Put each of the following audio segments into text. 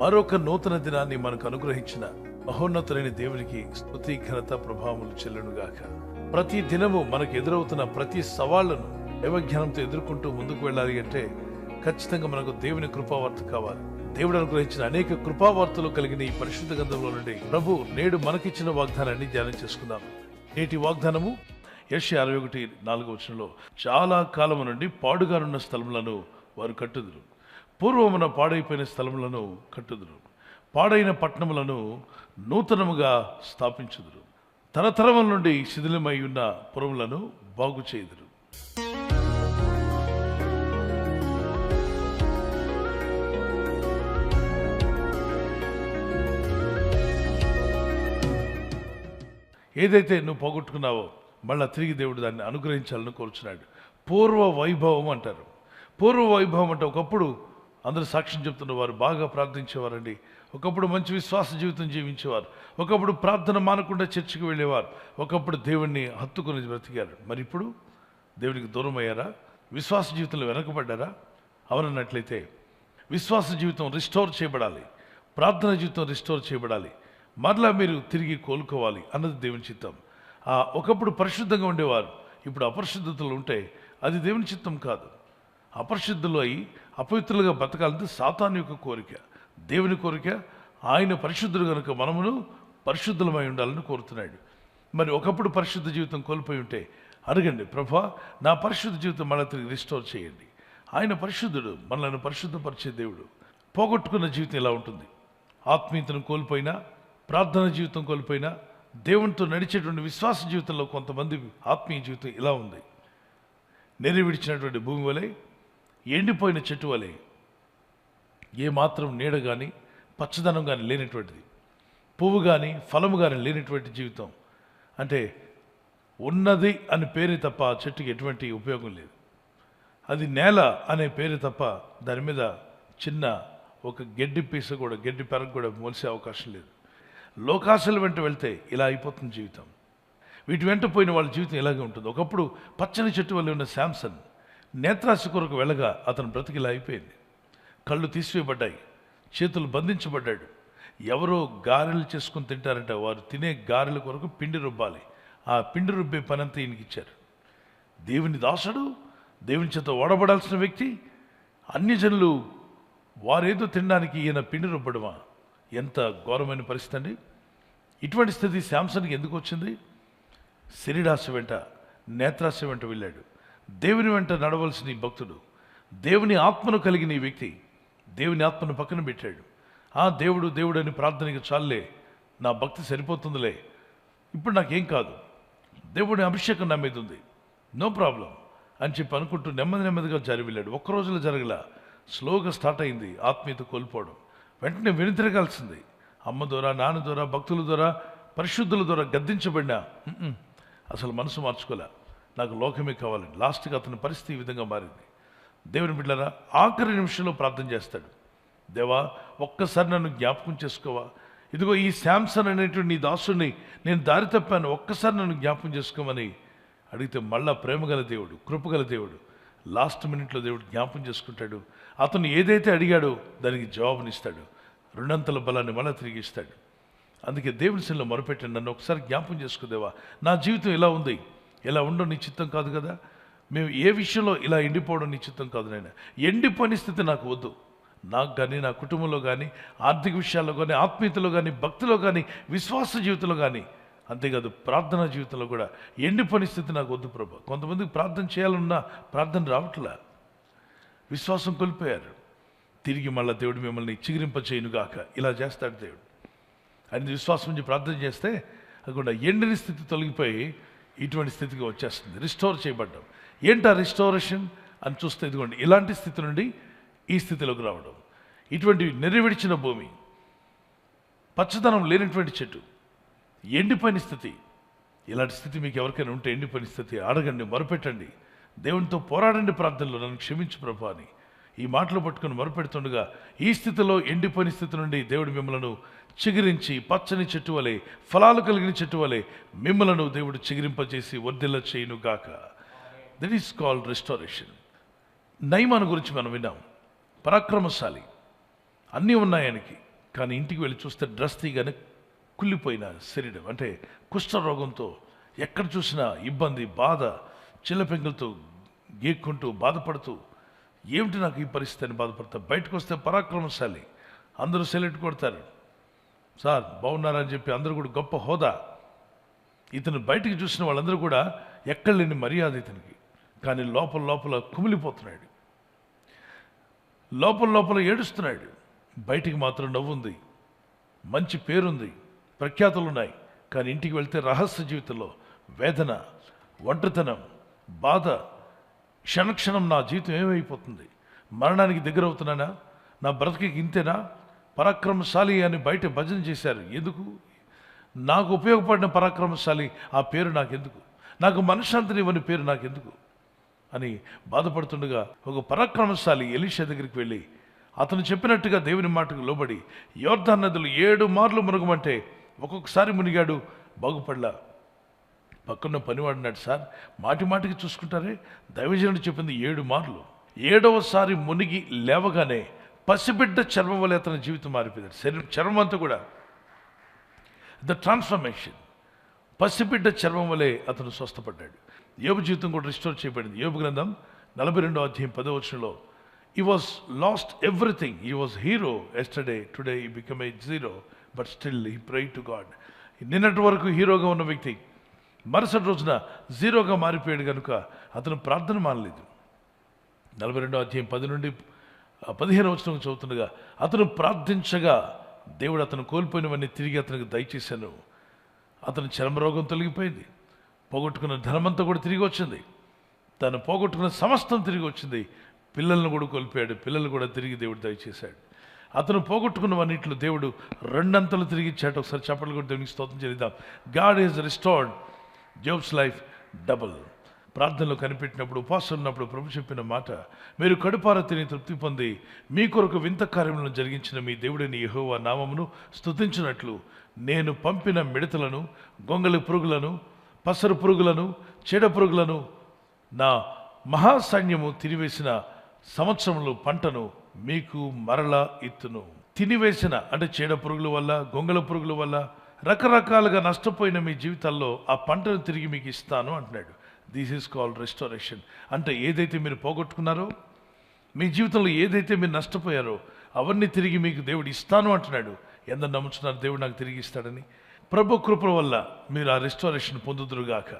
మరొక నూతన దినాన్ని మనకు అనుగ్రహించిన మహోన్నతులైన దేవునికి స్తుతి ఘనత ప్రభావములు చెల్లునుగాక. ప్రతి దినము మనకు ఎదురవుతున్న ప్రతి సవాళ్లను దైవజ్ఞానంతో ఎదుర్కొంటూ ముందుకు వెళ్ళాలి అంటే ఖచ్చితంగా మనకు దేవుని కృపావార్త కావాలి. దేవుడు అనుగ్రహించిన అనేక కృపావార్తలు కలిగిన ఈ పరిశుద్ధ గ్రంథంలో నుండి ప్రభు నేడు మనకిచ్చిన వాగ్దానాన్ని ధ్యానం చేసుకుందాం. నేటి వాగ్దానము యెషయా 61:4 చాలా కాలము నుండి పాడుగానున్న స్థలములను వారు కట్టుదురు, పూర్వమున పాడైపోయిన స్థలములను కట్టుదురు, పాడైన పట్టణములను నూతనముగా స్థాపించుదురు, తరతరముల నుండి శిథిలమై ఉన్న పురములను బాగు చేయుదురు. ఏదైతే నువ్వు పోగొట్టుకున్నావో మళ్ళా తిరిగి దేవుడు దాన్ని అనుగ్రహించాలని కోరుచున్నాడు. పూర్వ వైభవం అంటారు. పూర్వ వైభవం అంటే ఒకప్పుడు అందరూ సాక్ష్యం చెప్తున్న వారు బాగా ప్రార్థించేవారండి. ఒకప్పుడు మంచి విశ్వాస జీవితం జీవించేవారు. ఒకప్పుడు ప్రార్థన మానకుండా చర్చికి వెళ్ళేవారు. ఒకప్పుడు దేవుణ్ణి హత్తుకొని బ్రతికారు. మరి ఇప్పుడు దేవునికి దూరం అయ్యారా? విశ్వాస జీవితంలో వెనకబడ్డారా? అవరన్నట్లయితే విశ్వాస జీవితం రిస్టోర్ చేయబడాలి, ప్రార్థన జీవితం రిస్టోర్ చేయబడాలి, మరలా మీరు తిరిగి కోలుకోవాలి అన్నది దేవుని చిత్తం. ఒకప్పుడు పరిశుద్ధంగా ఉండేవారు, ఇప్పుడు అపరిశుద్ధతలు ఉంటే అది దేవుని చిత్తం కాదు. అపరిశుద్ధులు అయి అపవిత్రులుగా బతకాలంటే సాతాను యొక్క కోరిక. దేవుని కోరిక ఆయన పరిశుద్ధులు కనుక మనమును పరిశుద్ధులమై ఉండాలని కోరుతున్నాడు. మరి ఒకప్పుడు పరిశుద్ధ జీవితం కోల్పోయి ఉంటే అడగండి, ప్రభా నా పరిశుద్ధ జీవితం మళ్ళీ తిరిగి రిస్టోర్ చేయండి. ఆయన పరిశుద్ధుడు, మనల్ని పరిశుద్ధపరిచే దేవుడు. పోగొట్టుకున్న జీవితం ఎలా ఉంటుంది? ఆత్మీయతను కోల్పోయినా, ప్రార్థన జీవితం కోల్పోయినా, దేవునితో నడిచేటువంటి విశ్వాస జీవితంలో కొంతమంది ఆత్మీయ జీవితం ఇలా ఉంది. నెరి విడిచినటువంటి భూమి వలె, ఎండిపోయిన చెట్టు వలె, ఏమాత్రం నీడ కానీ పచ్చదనం కానీ లేనటువంటిది, పువ్వు కానీ ఫలము కానీ లేనటువంటి జీవితం. అంటే ఉన్నది అని పేరు తప్ప ఆ చెట్టుకి ఎటువంటి ఉపయోగం లేదు. అది నేల అనే పేరు తప్ప దాని మీద చిన్న ఒక గడ్డి పీస కూడా, గడ్డి పెరగ కూడా మొలిసే అవకాశం లేదు. లోకాశల వెంట వెళ్తే ఇలా అయిపోతుంది జీవితం. వీటి వెంట పోయిన వాళ్ళ జీవితం ఇలాగే ఉంటుంది. ఒకప్పుడు పచ్చని చెట్టు వల్ల ఉన్న శాంసన్ నేత్రాశ కొరకు వెళ్ళగా అతను బ్రతికి ఇలా అయిపోయింది. కళ్ళు తీసివేయబడ్డాయి, చేతులు బంధించబడ్డాడు. ఎవరో గారెలు చేసుకుని తింటారంటే వారు తినే గారెల కొరకు పిండి రుబ్బాలి. ఆ పిండి రుబ్బే పనంతా ఈయనకి ఇచ్చారు. దేవుని దాసుడు, దేవుని చేత ఓడబడాల్సిన వ్యక్తి, అన్యజనులు వారేదో తినడానికి ఈయన పిండి రుబ్బడమా? ఎంత ఘోరమైన పరిస్థితి అండి. ఇటువంటి స్థితి శాంసన్కి ఎందుకు వచ్చింది? శరీరాశ వెంట, నేత్రాశ వెంట వెళ్ళాడు. దేవుని వెంట నడవలసిన ఈ భక్తుడు, దేవుని ఆత్మను కలిగిన ఈ వ్యక్తి దేవుని ఆత్మను పక్కన పెట్టాడు. దేవుడు దేవుడు అని ప్రార్థనకి చాలే, నా భక్తి సరిపోతుందిలే, ఇప్పుడు నాకేం కాదు, దేవుని అభిషేకం నా మీద ఉంది, నో ప్రాబ్లం అని చెప్పి అనుకుంటూ నెమ్మదిగా జారి వెళ్ళాడు. ఒక్క రోజులో జరగల, స్లోగా స్టార్ట్ అయింది ఆత్మీయత కోల్పోవడం. వెంటనే వెనుతిరగాల్సింది. అమ్మ ద్వారా, నాన్న ద్వారా, భక్తుల ద్వారా, పరిశుద్ధుల ద్వారా గద్దించబడినా అసలు మనసు మార్చుకోలే. నాకు లోకమే కావాలండి. లాస్ట్గా అతని పరిస్థితి ఈ విధంగా మారింది. దేవుని బిడ్డలారా, ఆఖరి నిమిషంలో ప్రార్థన చేస్తాడు. దేవా ఒక్కసారి నన్ను జ్ఞాపకం చేసుకోవా, ఇదిగో ఈ శాంసన్ అనేటువంటి నీ దాసుని నేను దారి తప్పాను, ఒక్కసారి నన్ను జ్ఞాపకం చేసుకోమని అడిగితే మళ్ళా ప్రేమగల దేవుడు, కృపగల దేవుడు లాస్ట్ మినిట్లో దేవుడు జ్ఞాపకం చేసుకుంటాడు. అతను ఏదైతే అడిగాడో దానికి జవాబునిస్తాడు. రెండంతల బలాన్ని మళ్ళీ తిరిగి ఇస్తాడు. అందుకే దేవుని సన్నిధిలో మొరపెట్టాను, నన్ను ఒకసారి జ్ఞాపకం చేసుకోదేవా, నా జీవితం ఇలా ఉంది, ఇలా ఉండడం నీ చిత్తం కాదు కదా, మేము ఏ విషయంలో ఇలా ఎండిపోవడం నీ చిత్తం కాదు నాయన. ఎండిపోయిన స్థితి నాకు వద్దు. నాకు కానీ, నా కుటుంబంలో కానీ, ఆర్థిక విషయాల్లో కానీ, ఆత్మీయతలో కానీ, భక్తిలో కానీ, విశ్వాస జీవితంలో కానీ, అంతేకాదు ప్రార్థనా జీవితంలో కూడా ఎండిపోయిన స్థితి నాకు వద్దు ప్రభు. కొంతమందికి ప్రార్థన చేయాలన్నా ప్రార్థన రావట్లే, విశ్వాసం కోల్పోయారు. తిరిగి మళ్ళీ దేవుడు మిమ్మల్ని చిగురింప చేయనుగాక ఇలా చేస్తాడు దేవుడు. ఆయన విశ్వాసం నుంచి ప్రార్థన చేస్తే అది కూడా ఎండిన స్థితి తొలగిపోయి ఇటువంటి స్థితికి వచ్చేస్తుంది. రిస్టోర్ చేయబడ్డం. ఏంటా రిస్టోరేషన్ అని చూస్తే ఇదిగోండి ఇలాంటి స్థితి నుండి ఈ స్థితిలోకి రావడం. ఇటువంటి నెరవేర్చిన భూమి, పచ్చదనం లేనటువంటి చెట్టు, ఎండిపోయిన స్థితి, ఇలాంటి స్థితి మీకు ఎవరికైనా ఉంటే ఎండిపోయిన స్థితి అడగండి, మొరపెట్టండి, దేవునితో పోరాడండి ప్రార్థనలో, నన్ను క్షమించు ప్రభు అని ఈ మాటలు పట్టుకుని మొరపెడుతుండగా ఈ స్థితిలో, ఎండిపోయిన స్థితి నుండి దేవుడు మిమ్మలను చిగురించి పచ్చని చెట్టు వలె, ఫలాలు కలిగిన చెట్టు వలె మిమ్మలను దేవుడు చిగురింపజేసి వర్ధిల్ల చేయును గాక. That is called restoration. నయమాను గురించి మనం విన్నాం. పరాక్రమశాలి, అన్నీ ఉన్నాయి ఆయనకి. కానీ ఇంటికి వెళ్ళి చూస్తే డ్రెస్ తీయగానే కుళ్ళిపోయిన శరీరం, అంటే కుష్ఠరోగంతో ఎక్కడ చూసినా ఇబ్బంది, బాధ, చిల్లపెంగులతో గీక్కుంటూ బాధపడుతూ, ఏమిటి నాకు ఈ పరిస్థితి అని బాధపడతా. బయటకు వస్తే పరాక్రమశాలి, అందరూ సెలెక్ట్ కొడతారు, సార్ బాగున్నారని చెప్పి అందరూ కూడా గొప్ప హోదా. ఇతను బయటికి చూసిన వాళ్ళందరూ కూడా ఎక్కడ లేని మర్యాద ఇతనికి. కానీ లోపల లోపల కుమిలిపోతున్నాడు, లోపల లోపల ఏడుస్తున్నాడు. బయటికి మాత్రం నవ్వుంది, మంచి పేరుంది, ప్రఖ్యాతులు ఉన్నాయి. కానీ ఇంటికి వెళ్తే రహస్య జీవితంలో వేదన, ఒంటరితనం, బాధ. క్షణక్షణం నా జీవితం ఏమైపోతుంది, మరణానికి దగ్గర అవుతున్నానా, నా బ్రతికి ఇంతేనా, పరాక్రమశాలి అని బయట భజన చేశారు. ఎందుకు? నాకు ఉపయోగపడిన పరాక్రమశాలి ఆ పేరు నాకెందుకు, నాకు మనశ్శాంతిని ఇవ్వని పేరు నాకెందుకు అని బాధపడుతుండగా ఒక పరాక్రమశాలి ఎలీషా దగ్గరికి వెళ్ళి అతను చెప్పినట్టుగా దేవుని మాటకు లోబడి యోర్దాను నదులు 7 మార్లు మునగమంటే ఒక్కొక్కసారి మునిగాడు, బాగుపడలా. పక్కన పనివాడినాడు, సార్ మాటి మాటికి చూసుకుంటారే, దైవజనుడు చెప్పింది 7 మార్లు. 7వసారి మునిగి లేవగానే పసిబిడ్డ చర్మం వల్ల అతని జీవితం మారిపోయింది. చర్మం అంతా కూడా ద ట్రాన్స్ఫర్మేషన్, పసిబిడ్డ చర్మం వలె అతను స్వస్థపడ్డాడు. యోబు జీవితం కూడా రిస్టోర్ చేయబడింది. యోబు గ్రంథం 42వ అధ్యాయం 10వ వచనంలో, he was lost everything, he was hero yesterday, today he became a zero, but still he prayed to God. నిన్నటి వరకు హీరోగా ఉన్న వ్యక్తి మరుసటి రోజున జీరోగా మారిపోయాడు కనుక అతను ప్రార్థన మానలేదు. 42వ అధ్యాయం 10 నుండి 15వ వచనం చదువుతుండగా, అతను ప్రార్థించగా దేవుడు అతను కోల్పోయినవన్నీ తిరిగి అతనికి దయచేశాను. అతని చర్మరోగం తొలగిపోయింది, పోగొట్టుకున్న ధనమంతా కూడా తిరిగి వచ్చింది, తను పోగొట్టుకున్న సమస్తం తిరిగి వచ్చింది. పిల్లలను కూడా కోల్పోయాడు, పిల్లలు కూడా తిరిగి దేవుడు దయచేశాడు. అతను పోగొట్టుకున్నవన్నింటిలో దేవుడు 2 అంతలు తిరిగి ఇచ్చాడు. ఒకసారి చప్పట్లు కూడా దేవునికి స్తోత్రం చేద్దాం. God is restored Job's life double. ప్రార్థనలో కనిపెట్టినప్పుడు, ఉపవాసం ఉన్నప్పుడు ప్రభు చెప్పిన మాట, మీరు కడుపార తిని తృప్తి పొంది మీ కొరకు వింత కార్యములను జరిగించిన మీ దేవుడిని యెహోవా నామమును స్తుతించినట్లు నేను పంపిన మిడతలను, గొంగళి పురుగులను, పసరు పురుగులను, చీడ పురుగులను, నా మహాసైన్యము తినివేసిన సంవత్సరములు పంటను మీకు మరలా ఇత్తును. తినివేసిన అంటే చీడ పురుగుల వల్ల, గొంగళ పురుగుల వల్ల రకరకాలుగా నష్టపోయిన మీ జీవితాల్లో ఆ పంటను తిరిగి మీకు ఇస్తాను అంటున్నాడు. This is called restoration. అంటే ఏదైతే మీరు పోగొట్టుకున్నారో, మీ జీవితంలో ఏదైతే మీరు నష్టపోయారో అవన్నీ తిరిగి మీకు దేవుడు ఇస్తాను అంటున్నాడు. ఎందరు నమ్ముతున్నారు దేవుడు నాకు తిరిగి ఇస్తాడని? ప్రభు కృప వల్ల మీరు ఆ రెస్టోరేషన్ పొందుదురుగాక.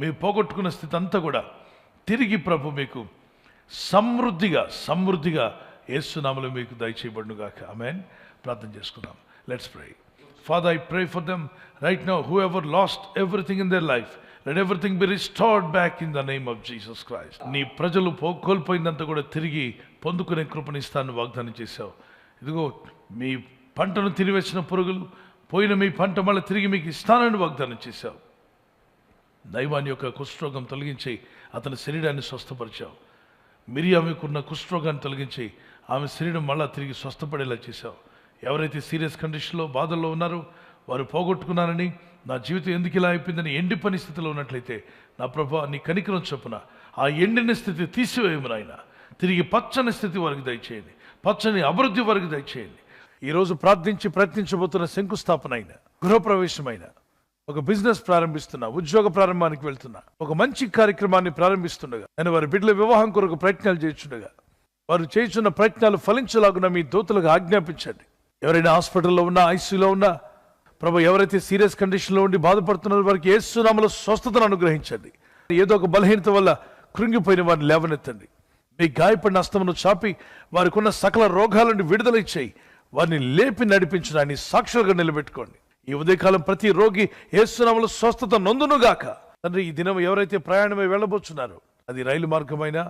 మీరు పోగొట్టుకున్న స్థితి అంతా కూడా తిరిగి ప్రభు మీకు సమృద్ధిగా యేసు నామములో మీకు దయచేయబడునుగాక. ఆమేన్. ప్రార్థన చేసుకుందాం. Let's pray. Father, I pray for them right now, whoever lost everything in their life, let everything be restored back in the name of Jesus Christ. నీ ప్రజలు కోల్పోయిందంతా కూడా తిరిగి పొందుకునే కృపనిస్తాను వాగ్దానం చేశావు. ఇదిగో మీ పంటను తిరివేసిన పురుగులు, పోయిన మీ పంట మళ్ళీ తిరిగి మీకు ఇస్తానని వాగ్దానం చేశావు. దైవాన్ని యొక్క కుష్ఠరోగం తొలగించి అతని శరీరాన్ని స్వస్థపరిచావు. మిరియాముకున్న కుష్ఠరోగాన్ని తొలగించి ఆమె శరీరం మళ్ళా తిరిగి స్వస్థపడేలా చేశావు. ఎవరైతే సీరియస్ కండిషన్లో బాధల్లో ఉన్నారో, వారు పోగొట్టుకున్నారని, నా జీవితం ఎందుకు ఇలా అయిపోయిందని ఎండి పని స్థితిలో ఉన్నట్లయితే, నా ప్రభు నీ కనికరం చొప్పున ఆ ఎండిన స్థితి తీసివేయమని ఆయన తిరిగి పచ్చని స్థితి వరకు దయచేయండి, పచ్చని అభివృద్ధి వరకు దయచేయండి. ఈరోజు ప్రార్థించి ప్రయత్నించబోతున్న శంకుస్థాపన అయిన, గృహప్రవేశమైన, ఒక బిజినెస్ ప్రారంభిస్తున్నా, ఉద్యోగ ప్రారంభానికి వెళ్తున్నా, ఒక మంచి కార్యక్రమాన్ని ప్రారంభిస్తుండగా, నేను వారి బిడ్డల వివాహం కొరకు ప్రయత్నాలు చేస్తుండగా, వారు చేస్తున్న ప్రయత్నాలు ఫలించలాగున మీ దూతలకు ఆజ్ఞాపించండి. ఎవరైనా హాస్పిటల్లో ఉన్నా, ఐసీయూలో ఉన్నా, ప్రభు ఎవరైతే సీరియస్ కండిషన్లో ఉండి బాధపడుతున్నారో వారికి యేసు నామములో స్వస్థతను అనుగ్రహించండి. ఏదో ఒక బలహీనత వల్ల కృంగిపోయిన వారిని లేవనెత్తండి. మీ గాయపడిన హస్తమును చాపి వారికి ఉన్న సకల రోగాల నుండి విడుదల ఇచ్చేయి. వారిని లేపి నడిపించడాన్ని సాక్షులుగా నిలబెట్టుకోండి. ఈ ఉదయకాలం ప్రతి రోగి యేసు నామములో స్వస్థత నొందునుగాక. తండ్రి, ఈ దినం ఎవరైతే ప్రయాణమై వెళ్ళబోతున్నారో, అది రైలు మార్గమైనా,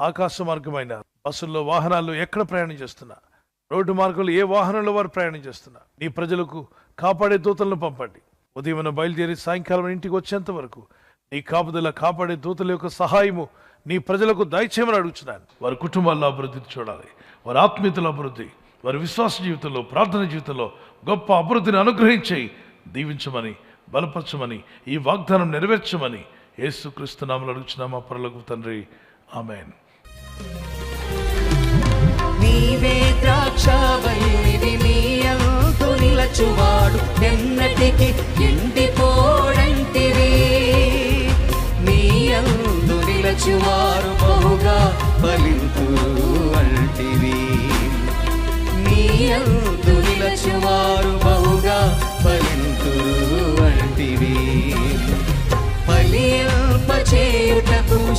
ఆకాశ మార్గమైనా, బస్సుల్లో, వాహనాల్లో ఎక్కడ ప్రయాణం చేస్తున్నా, రోడ్డు మార్గంలో ఏ వాహనంలో వారు ప్రయాణం చేస్తున్నా, నీ ప్రజలకు కాపాడే దూతలను పంపండి. ఉదయం బయలుదేరి సాయంకాలం ఇంటికి వచ్చేంత వరకు నీ కాపుదల, కాపాడే దూతల యొక్క సహాయము నీ ప్రజలకు దయచేయమని అడుగుతున్నాను. వారి కుటుంబాల్లో అభివృద్ధి చూడాలి, వారి ఆత్మీయతలో అభివృద్ధి, వారి విశ్వాస జీవితంలో, ప్రార్థన జీవితంలో గొప్ప అభివృద్ధిని అనుగ్రహించి దీవించమని, బలపరచమని, ఈ వాగ్దానం నెరవేర్చమని యేసుక్రీస్తు నామములో అడుగుచున్నాము పరలోకపు తండ్రి. ఆమేన్. నీవే ద్రాక్షవల్లివి, నీ ఎన్నటికి ఎండిపోడంటివి. నీ యందు నిలచువారు బహుగా ఫలింతురు అంటివి. నీ యందు నిలచువారు బహుగా ఫలింతురు అంటివి. ఫలింపచేయుటకు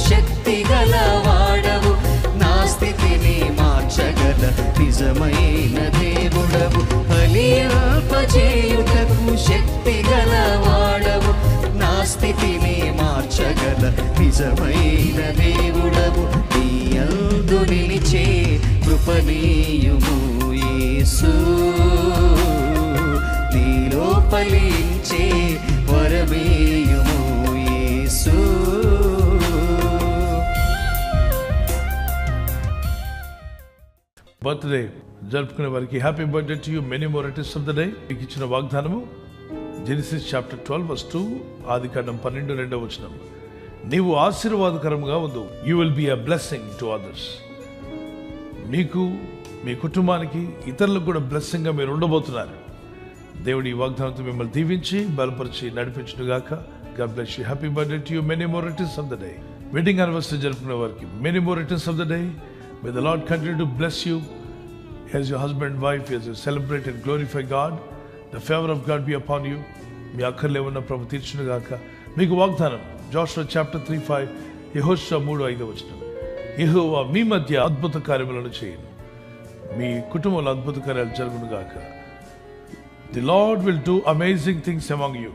శక్తి గల వాడవు, నా స్థితిని మార్చగల నిజమైన దేవుడవు. ఫలింపచేయుటకు శక్తి గల వాడవు, నా స్థితిని మార్చగల నిజమైన దేవుడవు. నీ యందు నిలిచే కృపణీయుము యేసు, నీలో ఫలించే వరమేయుము యేసు. బర్త్డే జరుపుకునే వారికి happy birthday to you, many more returns of the day. మీకు ఇచ్చిన వాగ్దానము జెనసిస్ చాప్టర్ 12:2, ఆదికాండం 12:2. నీవు ఆశీర్వాదకరంగా ఉండు, you will be a blessing to others. మీకు, మీ కుటుంబానికి, ఇతరులకు కూడా బ్లెస్సింగ్గా మీరు ఉండబోతున్నారు. దేవుడి ఈ వాగ్దానంతో మిమ్మల్ని దీవించి బలపరిచి నడిపించునుగాక. God bless you. Happy birthday to you, many more returns of the day. Wedding anniversary జరుపుకునే వారికి many more returns of the day. May the Lord continue to bless you as your husband and wife, as you celebrate and glorify God. The favor of God be upon you. మీ అక్కర్లే ఉన్న ప్రభు తీర్చునుగాక. మీకు వాగ్దానం జోషువ chapter 3:5, యెహోషువ 3:5. యెహోవా మీ మధ్య అద్భుత కార్యములను చేయను, మీ కుటుంబంలో అద్భుత కార్యాలు జరుగునుగాక. The Lord will do amazing things among you.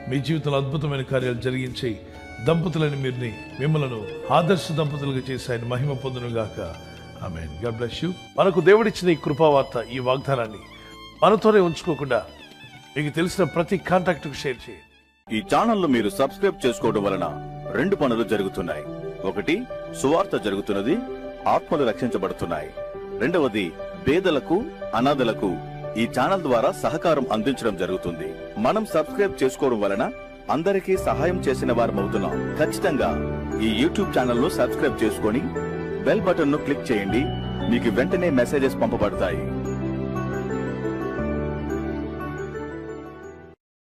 మీ జీవితంలో అద్భుతమైన కార్యాలు జరిగించి దంపతులని మిమ్మలను ఆదర్శ దంపతులుగా చేసి ఆయన మహిమ పొందునుగాక. ఆమేన్. God bless you. మనకు దేవుడిచ్చిన ఈ కృపావార్త, ఈ వాగ్దానాన్ని మనతోనే ఉంచుకోకుండా మీకు తెలిసిన ప్రతి కాంటాక్ట్కు షేర్ చేయండి. ఈ ఛానల్ మీరు సబ్స్క్రైబ్ చేసుకోవడం వలన 2 పనులు జరుగుతున్నాయి. ఒకటి, సువార్త జరుగుతున్నది, ఆత్మలు రక్షించబడుతున్నాయి. రెండవది, పేదలకు, అనాథలకు ఈ ఛానల్ ద్వారా సహకారం అందించడం జరుగుతుంది. మనం సబ్స్క్రైబ్ చేసుకోవడం వలన అందరికీ సహాయం చేసిన వారమవుతున్నాం. ఖచ్చితంగా ఈ యూట్యూబ్ ఛానల్ ను సబ్స్క్రైబ్ చేసుకొని బెల్ బటన్ ను క్లిక్ చేయండి. మీకు వెంటనే మెసేజెస్ పంపబడతాయి.